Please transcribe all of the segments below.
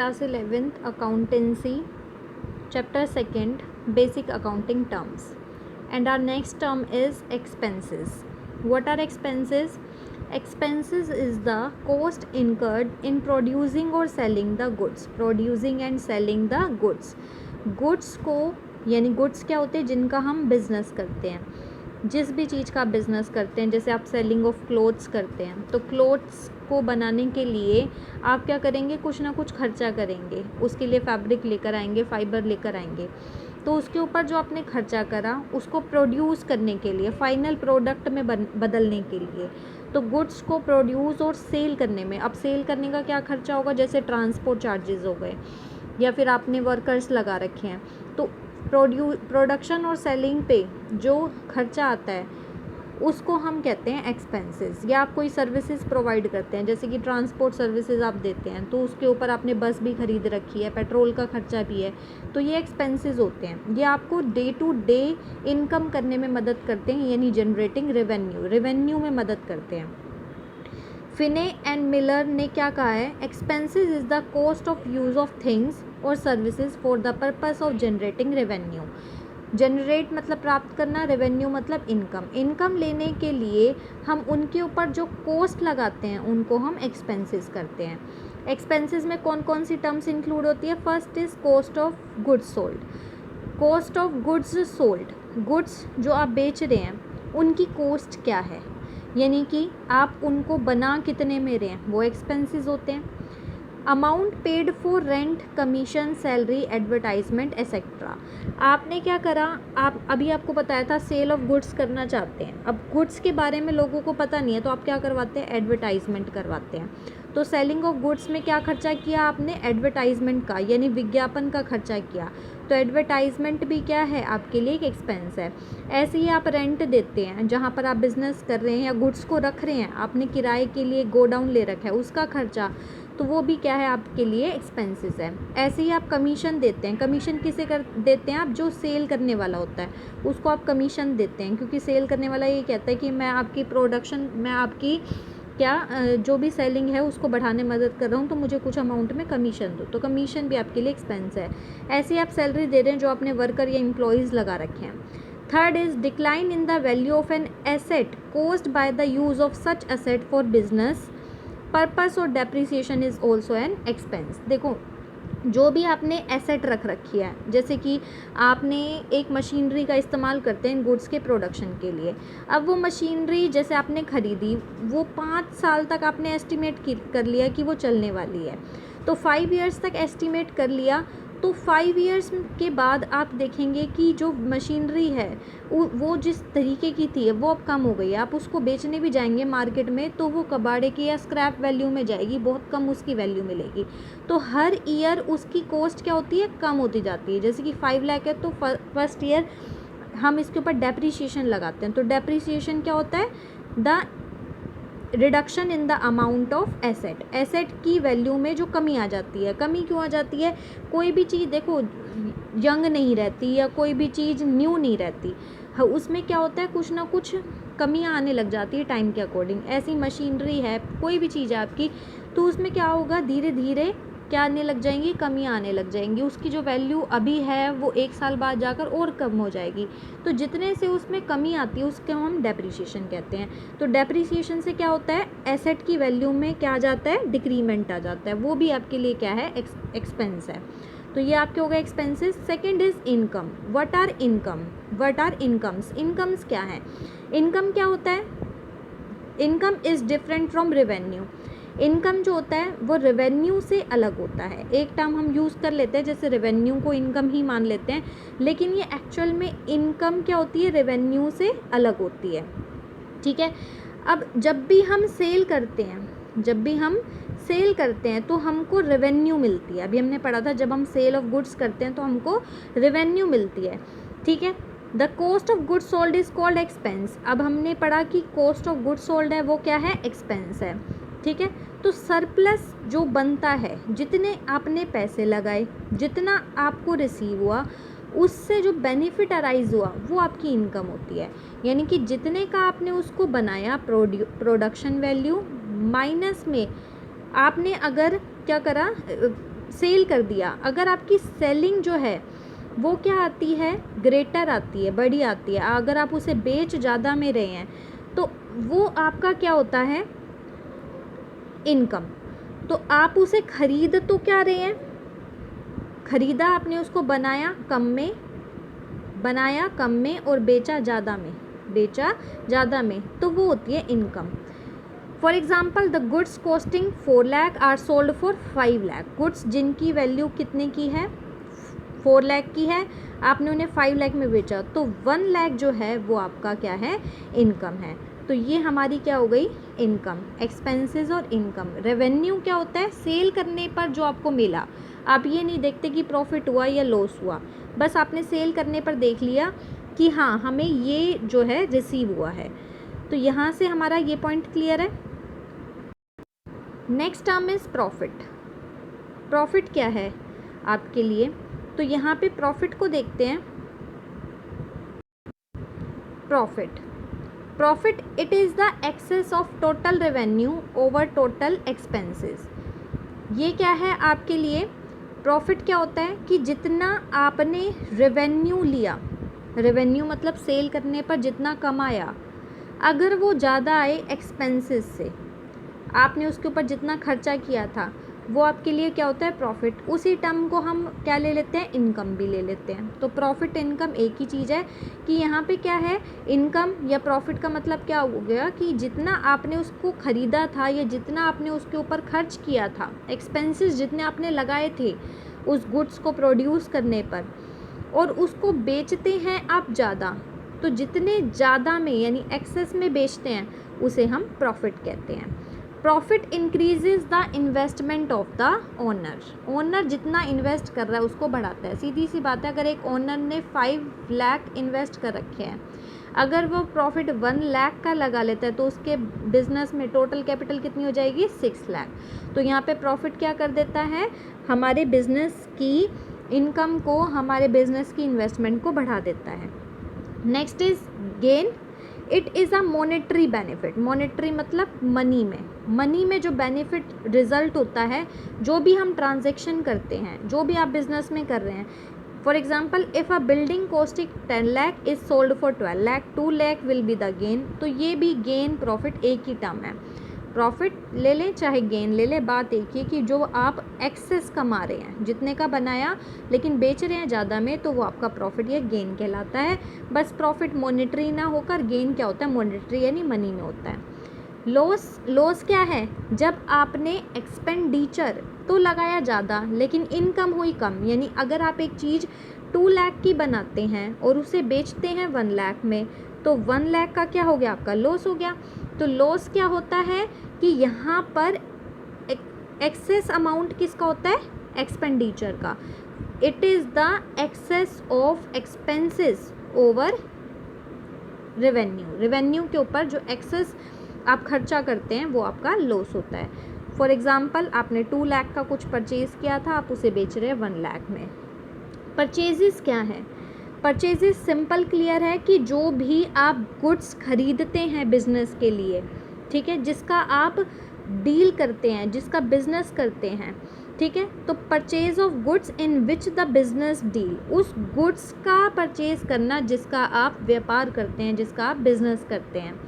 Class 11th Accountancy, Chapter 2nd, Basic Accounting Terms. And our next term is expenses. What are expenses? Expenses is the cost incurred in producing or selling the goods. Producing and selling the goods. Goods को यानी goods क्या होते हैं जिनका हम business करते हैं. जिस भी चीज़ का आप बिज़नेस करते हैं, जैसे आप सेलिंग ऑफ क्लोथ्स करते हैं, तो क्लोथ्स को बनाने के लिए आप क्या करेंगे, कुछ ना कुछ खर्चा करेंगे. उसके लिए फैब्रिक लेकर आएंगे, फाइबर लेकर आएंगे. तो उसके ऊपर जो आपने खर्चा करा उसको प्रोड्यूस करने के लिए, फाइनल प्रोडक्ट में बदलने के लिए, तो गुड्स को प्रोड्यूस और सेल करने में, अब सेल करने का क्या खर्चा होगा, जैसे ट्रांसपोर्ट चार्जेस हो गए या फिर आपने वर्कर्स लगा रखे हैं. तो प्रोडक्शन और सेलिंग पे जो खर्चा आता है उसको हम कहते हैं एक्सपेंसेस. या आप कोई सर्विसेज प्रोवाइड करते हैं, जैसे कि ट्रांसपोर्ट सर्विसेज आप देते हैं, तो उसके ऊपर आपने बस भी खरीद रखी है, पेट्रोल का खर्चा भी है, तो ये एक्सपेंसेस होते हैं. ये आपको डे टू डे इनकम करने में मदद करते हैं, यानी जनरेटिंग रेवेन्यू में मदद करते हैं. फिने एंड मिलर ने क्या कहा है, expenses is the cost of use of things और services for the purpose of generating revenue. Generate मतलब प्राप्त करना, रेवेन्यू मतलब इनकम. इनकम लेने के लिए हम उनके ऊपर जो कॉस्ट लगाते हैं उनको हम एक्सपेंसेस करते हैं. एक्सपेंसेस में कौन कौन सी टर्म्स इंक्लूड होती है. First is cost of goods sold. Cost of goods sold, goods जो आप बेच रहे हैं उनकी कॉस्ट क्या है, यानी कि आप उनको बना कितने में रहे हैं, वो एक्सपेंसेस होते हैं. Amount paid for rent, commission, salary, advertisement etcetera. आपने क्या करा, आप अभी आपको बताया था सेल ऑफ गुड्स करना चाहते हैं. अब गुड्स के बारे में लोगों को पता नहीं है, तो आप क्या करवाते हैं, एडवर्टाइजमेंट करवाते हैं. तो सेलिंग ऑफ गुड्स में क्या खर्चा किया आपने, एडवर्टाइजमेंट का, यानी विज्ञापन का खर्चा किया. तो एडवर्टाइजमेंट भी क्या है, आपके लिए एक एक्सपेंस है. ऐसे ही आप रेंट देते हैं, जहाँ पर आप बिज़नेस कर रहे हैं या गुड्स को रख रहे हैं, आपने किराए के लिए गोडाउन ले रखा है, उसका खर्चा, तो वो भी क्या है, आपके लिए एक्सपेंसेस है. ऐसे ही आप कमीशन देते हैं. कमीशन किसे देते हैं आप, जो सेल करने वाला होता है उसको आप कमीशन देते हैं, क्योंकि सेल करने वाला ये कहता है कि मैं आपकी प्रोडक्शन, मैं आपकी क्या जो भी सेलिंग है उसको बढ़ाने में मदद कर रहा हूँ, तो मुझे कुछ अमाउंट में कमीशन दो. तो कमीशन भी आपके लिए एक्सपेंस है. ऐसे ही आप सैलरी दे रहे हैं जो आपने वर्कर या एम्प्लॉयज़ लगा रखे हैं. Third is decline in the value of an asset caused by the use of such asset for business purpose और depreciation is also an expense. देखो, जो भी आपने एसेट रख रखी है, जैसे कि आपने एक मशीनरी का इस्तेमाल करते हैं गुड्स के प्रोडक्शन के लिए. अब वो मशीनरी जैसे आपने ख़रीदी, वो 5 साल तक आपने एस्टिमेट कर लिया कि वो चलने वाली है, तो 5 ईयर्स तक एस्टिमेट कर लिया. तो 5 ईयर्स के बाद आप देखेंगे कि जो मशीनरी है वो जिस तरीके की थी वो अब कम हो गई है. आप उसको बेचने भी जाएंगे मार्केट में तो वो कबाड़े की या स्क्रैप वैल्यू में जाएगी, बहुत कम उसकी वैल्यू मिलेगी. तो हर ईयर उसकी कॉस्ट क्या होती है, कम होती जाती है. जैसे कि 5 लाख है तो फर्स्ट ईयर हम इसके ऊपर डेप्रीशिएशन लगाते हैं. तो डेप्रीशिएशन क्या होता है, the reduction in the amount of asset. Asset की वैल्यू में जो कमी आ जाती है. कमी क्यों आ जाती है, कोई भी चीज़ देखो यंग नहीं रहती या कोई भी चीज़ न्यू नहीं रहती, उसमें क्या होता है, कुछ ना कुछ कमियां आने लग जाती है टाइम के अकॉर्डिंग. ऐसी मशीनरी है, कोई भी चीज़ है आपकी, तो उसमें क्या होगा, धीरे धीरे क्या आने लग जाएंगी, कमियां आने लग जाएंगी. उसकी जो वैल्यू अभी है वो 1 साल बाद जाकर और कम हो जाएगी. तो जितने से उसमें कमी आती है उसको हम डेप्रिसिएशन कहते हैं. तो डेप्रिसिएशन से क्या होता है, एसेट की वैल्यू में क्या आ जाता है, डिक्रीमेंट आ जाता है. वो भी आपके लिए क्या है, एक्सपेंस है. तो ये आपके हो गए expenses. Second is income. What are income, what are incomes. Incomes क्या है, इनकम क्या होता है, income is different from revenue. Income जो होता है वो रेवेन्यू से अलग होता है. एक टर्म हम यूज़ कर लेते हैं, जैसे रेवेन्यू को इनकम ही मान लेते हैं, लेकिन ये एक्चुअल में इनकम क्या होती है, रेवेन्यू से अलग होती है. ठीक है. अब जब भी हम सेल करते हैं तो हमको रेवेन्यू मिलती है. अभी हमने पढ़ा था, जब हम सेल ऑफ गुड्स करते हैं तो हमको रेवेन्यू मिलती है. ठीक है. The cost of goods sold is called expense. अब हमने पढ़ा कि कॉस्ट ऑफ गुड्स सोल्ड है वो क्या है, एक्सपेंस है. ठीक है. तो सरप्लस जो बनता है, जितने आपने पैसे लगाए, जितना आपको रिसीव हुआ, उससे जो बेनिफिट अराइज हुआ वो आपकी इनकम होती है. यानी कि जितने का आपने उसको बनाया, प्रोडक्शन वैल्यू माइनस में आपने अगर क्या करा, सेल कर दिया, अगर आपकी सेलिंग जो है वो क्या आती है, ग्रेटर आती है, बड़ी आती है, अगर आप उसे बेच ज़्यादा में रहे हैं तो वो आपका क्या होता है, इनकम। तो आप उसे खरीद तो क्या रहे हैं, खरीदा आपने उसको, बनाया कम में और बेचा ज़्यादा में, तो वो होती है income. For example the goods costing 4 lakh are sold for 5 lakh. Goods जिनकी वैल्यू कितने की है, 4 लाख की है, आपने उन्हें 5 लाख में बेचा, तो 1 लाख जो है वो आपका क्या है, इनकम है। तो ये हमारी क्या हो गई, इनकम। एक्सपेंसेस और इनकम। रेवेन्यू क्या होता है, सेल करने पर जो आपको मिला। आप ये नहीं देखते कि प्रॉफिट हुआ या लॉस हुआ, बस आपने सेल करने पर देख लिया कि हाँ हमें ये जो है रिसीव हुआ है। तो यहाँ से हमारा ये पॉइंट क्लियर है। Next term is profit. Profit क्या है आपके लिए, तो यहाँ पे प्रॉफिट को देखते हैं। Profit it is the excess of total revenue over total expenses. ये क्या है आपके लिए, प्रॉफिट क्या होता है कि जितना आपने रेवेन्यू लिया, रेवेन्यू मतलब सेल करने पर जितना कमाया, अगर वो ज़्यादा आए एक्सपेंसेस से, आपने उसके ऊपर जितना खर्चा किया था, वो आपके लिए क्या होता है, प्रॉफिट। उसी टर्म को हम क्या ले लेते हैं, इनकम भी ले लेते हैं। तो प्रॉफिट इनकम एक ही चीज़ है कि यहाँ पे क्या है, इनकम या प्रॉफिट का मतलब क्या हो गया कि जितना आपने उसको ख़रीदा था या जितना आपने उसके ऊपर खर्च किया था, एक्सपेंसेस जितने आपने लगाए थे उस गुड्स को प्रोड्यूस करने पर, और उसको बेचते हैं आप ज़्यादा, तो जितने ज़्यादा में यानी एक्सेस में बेचते हैं उसे हम प्रॉफिट कहते हैं। Profit increases the investment of the owner. Owner जितना इन्वेस्ट कर रहा है उसको बढ़ाता है। सीधी सी बात है, अगर एक ओनर ने 5 लाख इन्वेस्ट कर रखे हैं, अगर वो प्रॉफिट 1 लाख का लगा लेता है तो उसके बिजनेस में टोटल कैपिटल कितनी हो जाएगी, 6 लाख। तो यहाँ पे प्रॉफिट क्या कर देता है, हमारे बिजनेस की इनकम को, हमारे बिजनेस की इन्वेस्टमेंट को बढ़ा देता है। Next is gain. It is a monetary benefit. Monetary मतलब मनी में जो बेनिफिट रिजल्ट होता है, जो भी हम ट्रांजेक्शन करते हैं, जो भी आप बिजनेस में कर रहे हैं। For example if a building costing 10 lakh is sold for 12 lakh, 2 lakh will be the gain. तो ये भी गेन प्रॉफिट एक ही टर्म है। प्रॉफिट ले लें चाहे गेन ले लें, बात एक ही कि जो आप एक्सेस कमा रहे हैं, जितने का बनाया लेकिन बेच रहे हैं ज़्यादा में, तो वो आपका प्रॉफिट या गेन कहलाता है। बस प्रॉफिट मॉनेटरी ना होकर गेन क्या होता है, मॉनेटरी यानी मनी में होता है। लॉस क्या है, जब आपने एक्सपेंडिचर तो लगाया ज़्यादा लेकिन इनकम हुई कम। यानी अगर आप एक चीज़ 2 लाख की बनाते हैं और उसे बेचते हैं 1 लाख में, तो 1 लाख का क्या हो गया, आपका लॉस हो गया। तो लॉस क्या होता है कि यहाँ पर एक्सेस अमाउंट किसका होता है, एक्सपेंडिचर का। It is the excess of expenses over revenue के ऊपर जो एक्सेस आप खर्चा करते हैं वो आपका लॉस होता है। फॉर एग्ज़ाम्पल आपने 2 लाख का कुछ परचेज़ किया था, आप उसे बेच रहे हैं 1 लाख में। परचेजेस क्या है, परचेजेस सिंपल क्लियर है कि जो भी आप गुड्स खरीदते हैं बिजनेस के लिए, ठीक है, जिसका आप डील करते हैं, जिसका बिजनेस करते हैं, ठीक है, तो purchase of goods in which the business deal, उस गुड्स का परचेज करना जिसका आप व्यापार करते हैं, जिसका आप बिजनेस करते हैं।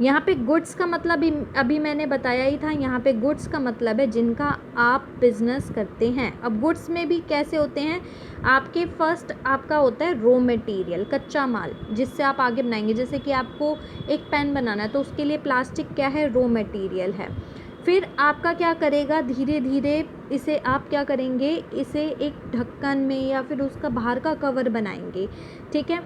यहाँ पे गुड्स का मतलब अभी मैंने बताया ही था, यहाँ पे गुड्स का मतलब है जिनका आप बिजनेस करते हैं। अब गुड्स में भी कैसे होते हैं, आपके फर्स्ट आपका होता है रॉ मटेरियल, कच्चा माल, जिससे आप आगे बनाएंगे। जैसे कि आपको एक पेन बनाना है तो उसके लिए प्लास्टिक क्या है, रॉ मटेरियल है। फिर आपका क्या करेगा, धीरे धीरे इसे आप क्या करेंगे, इसे एक ढक्कन में या फिर उसका बाहर का कवर बनाएंगे, ठीक है।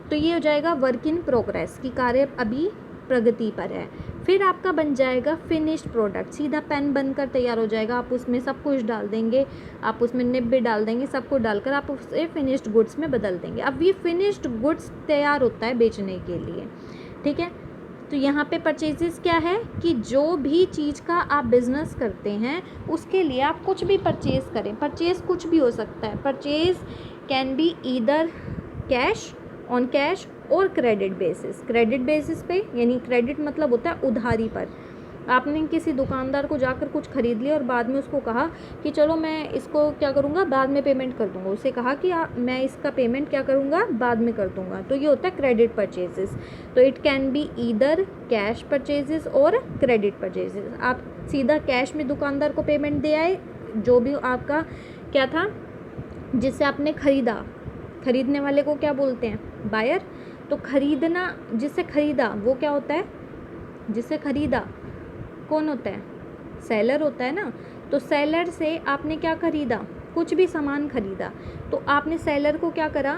तो ये हो जाएगा वर्क इन प्रोग्रेस की कार्य अभी प्रगति पर है। फिर आपका बन जाएगा फिनिश्ड प्रोडक्ट, सीधा पेन बनकर तैयार हो जाएगा। आप उसमें सब कुछ डाल देंगे, आप उसमें निब भी डाल देंगे, सब कुछ डालकर आप उसे फिनिश्ड गुड्स में बदल देंगे। अब ये फिनिश्ड गुड्स तैयार होता है बेचने के लिए, ठीक है। तो यहाँ पे परचेजेस क्या है कि जो भी चीज़ का आप बिज़नेस करते हैं उसके लिए आप कुछ भी परचेज़ करें, परचेज़ कुछ भी हो सकता है। Purchase can be either cash, on cash और क्रेडिट बेसिस। क्रेडिट बेसिस पे यानी क्रेडिट मतलब होता है उधारी पर, आपने किसी दुकानदार को जाकर कुछ ख़रीद लिया और बाद में उसको कहा कि चलो मैं इसको क्या करूँगा, बाद में पेमेंट कर दूँगा। उसे कहा कि मैं इसका पेमेंट क्या करूँगा, बाद में कर दूँगा। तो ये होता है क्रेडिट परचेजेस। तो it can be either cash purchases और क्रेडिट परचेजेस। आप सीधा कैश में दुकानदार को पेमेंट दे आए, जो भी आपका क्या था जिससे आपने ख़रीदा, ख़रीदने वाले को क्या बोलते हैं, बायर। तो ख़रीदना, जिससे ख़रीदा वो क्या होता है, जिससे ख़रीदा कौन होता है, सेलर होता है ना। तो सेलर से आपने क्या ख़रीदा, कुछ भी सामान ख़रीदा, तो आपने सेलर को क्या करा,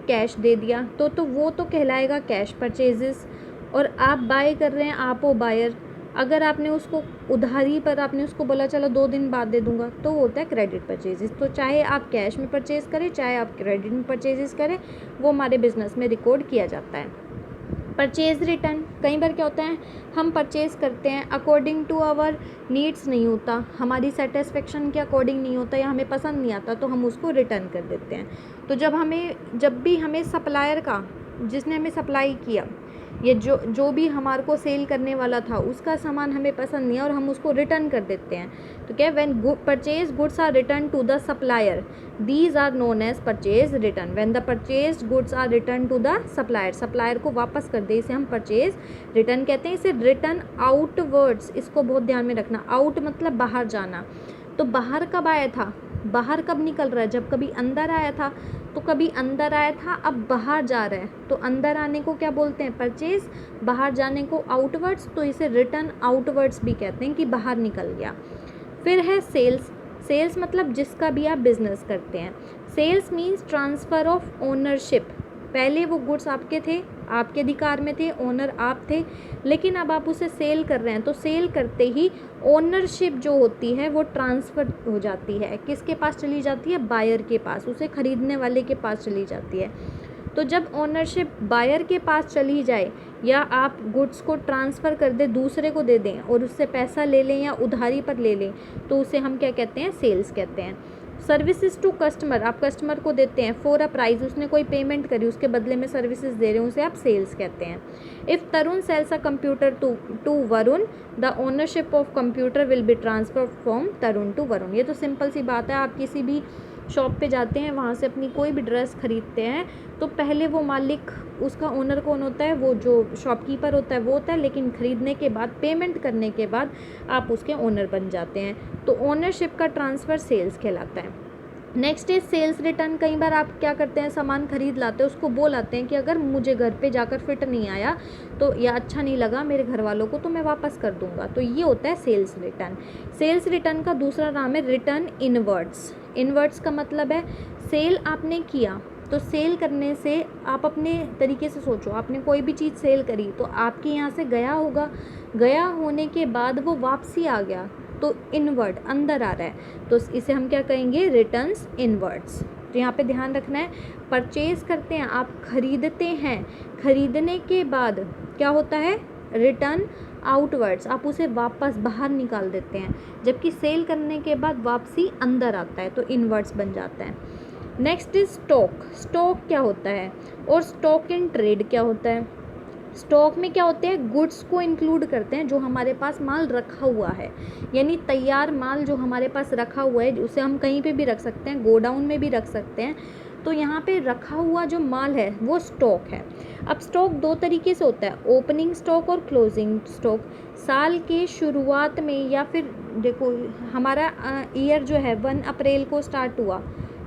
कैश दे दिया, तो वो तो कहलाएगा कैश परचेजेस। और आप बाय कर रहे हैं, आप हो बायर। अगर आपने उसको उधारी पर आपने उसको बोला चलो 2 दिन बाद दे दूंगा, तो वो होता है क्रेडिट परचेजेस। तो चाहे आप कैश में परचेज़ करें, चाहे आप क्रेडिट में परचेजेस करें, वो हमारे बिज़नेस में रिकॉर्ड किया जाता है। परचेज़ रिटर्न, कई बार क्या होता है, हम परचेज़ करते हैं अकॉर्डिंग टू आवर नीड्स नहीं होता, हमारी सेटिस्फेक्शन के अकॉर्डिंग नहीं होता, या हमें पसंद नहीं आता, तो हम उसको रिटर्न कर देते हैं। तो जब भी हमें सप्लायर का, जिसने हमें सप्लाई किया, ये जो भी हमारे को सेल करने वाला था, उसका सामान हमें पसंद नहीं है और हम उसको रिटर्न कर देते हैं, तो क्या, when purchase goods are return to the supplier, these are known as purchase return. When the purchase goods are return to the supplier, supplier को वापस कर दे, इसे हम परचेज रिटर्न कहते हैं। इसे रिटर्न आउटवर्ड्स, इसको बहुत ध्यान में रखना, आउट मतलब बाहर जाना। तो बाहर कब आया था, बाहर कब निकल रहा है, जब कभी अंदर आया था, तो कभी अंदर आया था, अब बाहर जा रहा है, तो अंदर आने को क्या बोलते हैं, परचेज, बाहर जाने को आउटवर्ड्स, तो इसे रिटर्न आउटवर्ड्स भी कहते हैं कि बाहर निकल गया। फिर है सेल्स। सेल्स मतलब जिसका भी आप बिजनेस करते हैं। Sales means transfer of ownership. पहले वो गुड्स आपके थे, आपके अधिकार में थे, ओनर आप थे, लेकिन अब आप उसे सेल कर रहे हैं, तो सेल करते ही ओनरशिप जो होती है वो ट्रांसफ़र हो जाती है, किसके पास चली जाती है, बायर के पास, उसे ख़रीदने वाले के पास चली जाती है। तो जब ओनरशिप बायर के पास चली जाए, या आप गुड्स को ट्रांसफ़र कर दें, दूसरे को दे दें और उससे पैसा ले लें या उधारी पर ले लें, तो उसे हम क्या कहते हैं, सेल्स कहते हैं। सर्विसेज टू कस्टमर, आप कस्टमर को देते हैं फॉर अ प्राइस, उसने कोई पेमेंट करी, उसके बदले में सर्विसेज दे रहे हैं, उसे आप सेल्स कहते हैं। If Tarun sells a computer to Varun, the ownership of computer will be transfer from Tarun to Varun. ये तो सिंपल सी बात है, आप किसी भी शॉप पे जाते हैं, वहाँ से अपनी कोई भी ड्रेस खरीदते हैं, तो पहले वो मालिक, उसका ओनर कौन होता है, वो जो शॉपकीपर होता है वो होता है, लेकिन ख़रीदने के बाद, पेमेंट करने के बाद आप उसके ओनर बन जाते हैं। तो ओनरशिप का ट्रांसफ़र सेल्स कहलाता है। Next is sales return. कई बार आप क्या करते हैं, सामान खरीद लाते हैं, उसको बोल आते हैं कि अगर मुझे घर पे जाकर फिट नहीं आया तो, या अच्छा नहीं लगा मेरे घर वालों को, तो मैं वापस कर दूंगा। तो ये होता है सेल्स रिटर्न। सेल्स रिटर्न का दूसरा नाम है रिटर्न इनवर्ड्स। इनवर्ड्स का मतलब है, सेल आपने किया, तो सेल करने से आप अपने तरीके से सोचो, आपने कोई भी चीज़ सेल करी तो आपके यहाँ से गया होगा, गया होने के बाद वो वापसी आ गया, तो इनवर्ड अंदर आ रहा है, तो इसे हम क्या कहेंगे, रिटर्न्स इनवर्ड्स। तो यहाँ पे ध्यान रखना है, परचेज़ करते हैं आप, खरीदते हैं, खरीदने के बाद क्या होता है, रिटर्न आउटवर्ड्स, आप उसे वापस बाहर निकाल देते हैं, जबकि सेल करने के बाद वापसी अंदर आता है, तो इनवर्ड्स बन जाता है। Next is stock. स्टॉक क्या होता है, और स्टॉक इन ट्रेड क्या होता है। स्टॉक में क्या होते हैं, गुड्स को इंक्लूड करते हैं, जो हमारे पास माल रखा हुआ है, यानी तैयार माल जो हमारे पास रखा हुआ है, उसे हम कहीं पे भी रख सकते हैं, गोडाउन में भी रख सकते हैं। तो यहाँ पे रखा हुआ जो माल है वो स्टॉक है। अब स्टॉक 2 तरीके से होता है, ओपनिंग स्टॉक और क्लोजिंग स्टॉक। साल के शुरुआत में, या फिर देखो हमारा ईयर जो है 1 अप्रैल को स्टार्ट हुआ,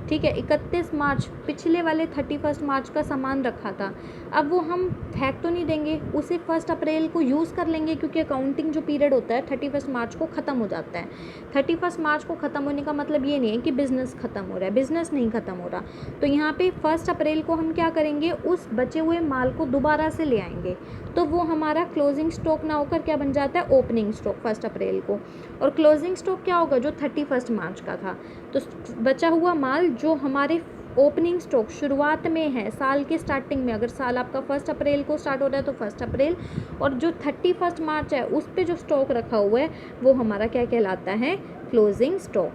ठीक है, 31 मार्च, पिछले वाले 31 मार्च का सामान रखा था, अब वो हम फेंक तो नहीं देंगे, उसे 1 अप्रैल को यूज़ कर लेंगे, क्योंकि अकाउंटिंग जो पीरियड होता है 31 मार्च को ख़त्म हो जाता है। 31 मार्च को ख़त्म होने का मतलब ये नहीं है कि बिज़नेस ख़त्म हो रहा है, बिज़नेस नहीं ख़त्म हो रहा। तो यहाँ पे 1 अप्रैल को हम क्या करेंगे, उस बचे हुए माल को दोबारा से ले आएंगे, तो वो हमारा क्लोजिंग स्टॉक ना होकर क्या बन जाता है, ओपनिंग स्टॉक 1 अप्रैल को। और क्लोजिंग स्टॉक क्या होगा, जो 31 मार्च का था। तो बचा हुआ माल जो हमारे ओपनिंग स्टॉक शुरुआत में है, साल के स्टार्टिंग में, अगर साल आपका 1 अप्रैल को स्टार्ट हो रहा है तो 1 अप्रैल, और जो 31 मार्च है उस पे जो स्टॉक रखा हुआ है वो हमारा क्या कहलाता है, क्लोजिंग स्टॉक।